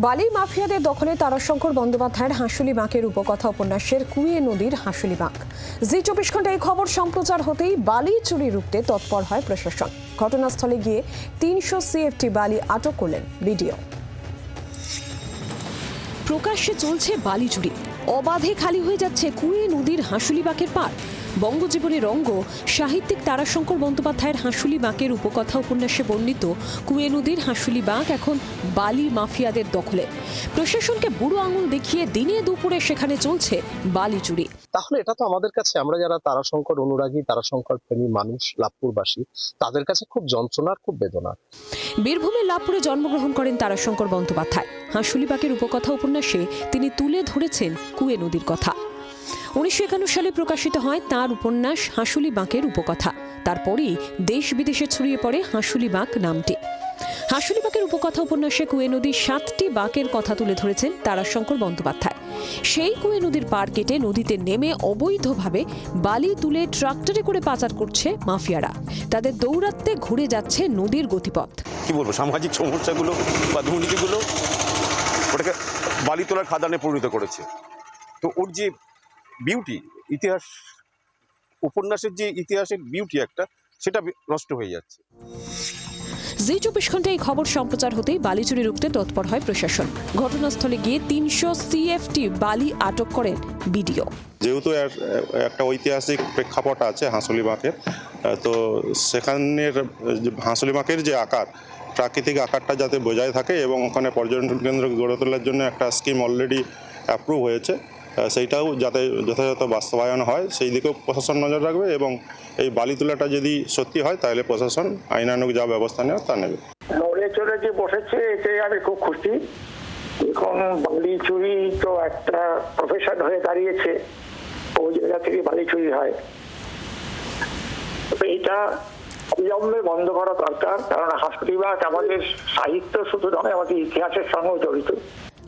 বালি মাফিয়াদের দখলে তারাশঙ্কর বন্দ্যোপাধ্যায়ের হাঁসুলি বাঁকের উপকথা উপন্যাসের কুয়ে নদীর হাঁসুলি বাঁক। জি24 ঘন্টা এই খবর সম্প্রচার হতেই বালি চুরি রুখতে তৎপর হয় প্রশাসন। ঘটনাস্থলে গিয়ে 300 CFT বালি আটক করলেন বিডিও। প্রকাশ্যে চলছে বালি চুরি, অবাধে খালি হয়ে যাচ্ছে কুয়ে নদীর হাঁসুলি বাঁকের পাড়। বঙ্গজীবনের অঙ্গ সাহিত্যিক তারাশঙ্কর বন্দ্যোপাধ্যায়ের হাঁসুলি বাঁকের উপকথা উপন্যাসে বর্ণিত কুয়ে নদীর হাঁসুলি বাঁক এখন বালি মাফিয়াদের দখলে। প্রশাসনকে বুড়ো আঙুল দেখিয়ে দিনে দুপুরে সেখানে চলছে বালি চুরি। তাহলে এটা তো আমাদের কাছে, আমরা যারা তারাশঙ্কর অনুরাগী, তারাশঙ্কর প্রেমী মানুষ, লাভপুরবাসী, তাদের কাছে খুব যন্ত্রণার, খুব বেদনার। বীরভূমের লাভপুরে জন্মগ্রহণ করেন তারাশঙ্কর বন্দ্যোপাধ্যায়। হাঁসুলি বাঁকের উপকথা উপন্যাসে তিনি তুলে ধরেছেন কুয়ে নদীর কথা। 1951 সালে প্রকাশিত হয় তার উপন্যাস হাঁসুলি বাঁকের উপকথা। তারপরেই দেশ বিদেশে ছড়িয়ে পড়ে হাঁসুলি বাঁক নামটি। হাঁসুলি বাঁকের উপকথা উপন্যাসে কুয়ে নদীর 7টি বাঁকের কথা তুলে ধরেছেন তারাশঙ্কর বন্দ্যোপাধ্যায়। সেই কুয়ে নদীর পার কেটে নদীতে নেমে অবৈধভাবে বালি তুলে ট্রাক্টরে করে পাচার করছে মাফিয়ারা। তাদের দৌরাত্মে ঘুরে যাচ্ছে নদীর গতিপথ। কি বলবো, সামাজিক সমস্যাগুলো বা দুর্নীতিগুলো ওটাকে বালি তোলার খাদানে পরিণত করেছে। তো ওর যে বিউটি, ইতিহাস, উপন্যাসের যে ইতিহাসের বিউটি একটা, সেটা নষ্ট হয়ে যাচ্ছে। জি24 ঘন্টায় এই খবর সম্প্রচার হতেই বালি চুরি রুখতে তৎপর হয় প্রশাসন। ঘটনাস্থলে গিয়ে 300 CFT বালি আটক করেন বিডিও। যেহেতু একটা ঐতিহাসিক প্রেক্ষাপট আছে হাঁসুলি বাঁকের, তো সেখানের হাঁসুলি বাঁকের যে আকার, প্রাকৃতিক আকারটা যাতে বজায় থাকে এবং ওখানে পর্যটন কেন্দ্র গড়ে তোলার জন্য একটা স্কিম অলরেডি অ্যাপ্রুভ হয়েছে, সেইটাও যাতে যথাযথ বাস্তবায়ন হয় সেই দিকেও প্রশাসন নজর রাখবে এবং এই বালি তোলাটা যদি সত্যি হয় তাহলে প্রশাসন আইনানুগ যা ব্যবস্থা নেওয়া তা নেবে। নড়ে চড়ে যে বসেছে এতে আমি খুব খুশি। এখন বালি চুরি তো একটা প্রফেশন হয়ে দাঁড়িয়েছে, ওই জায়গা থেকে বালি চুরি হয়। এইটা অবিলম্বে বন্ধ করা দরকার, কারণ হাঁসুলি বাঁক আমাদের সাহিত্য শুধু নয়, আমাদের ইতিহাসের সঙ্গেও জড়িত।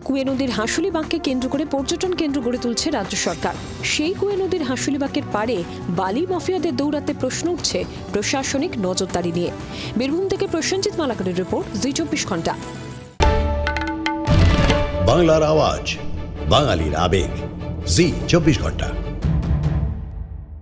কুয়ে নদীর হাঁসুলি বাঁককে কেন্দ্র করে পর্যটন কেন্দ্র গড়ে তুলছে রাজ্য সরকার। সেই কুয়ে নদীর হাঁসুলি বাঁকের পাড়ে বালি মাফিয়াদের দৌরাতে প্রশ্ন উঠছে প্রশাসনিক নজরদারি নিয়ে। বীরভূম থেকে প্রসেনজিৎ মালাকারের রিপোর্ট, জি24 ঘন্টা। বাংলার আওয়াজ, বাঙালির আবেগ, জি24 ঘন্টা।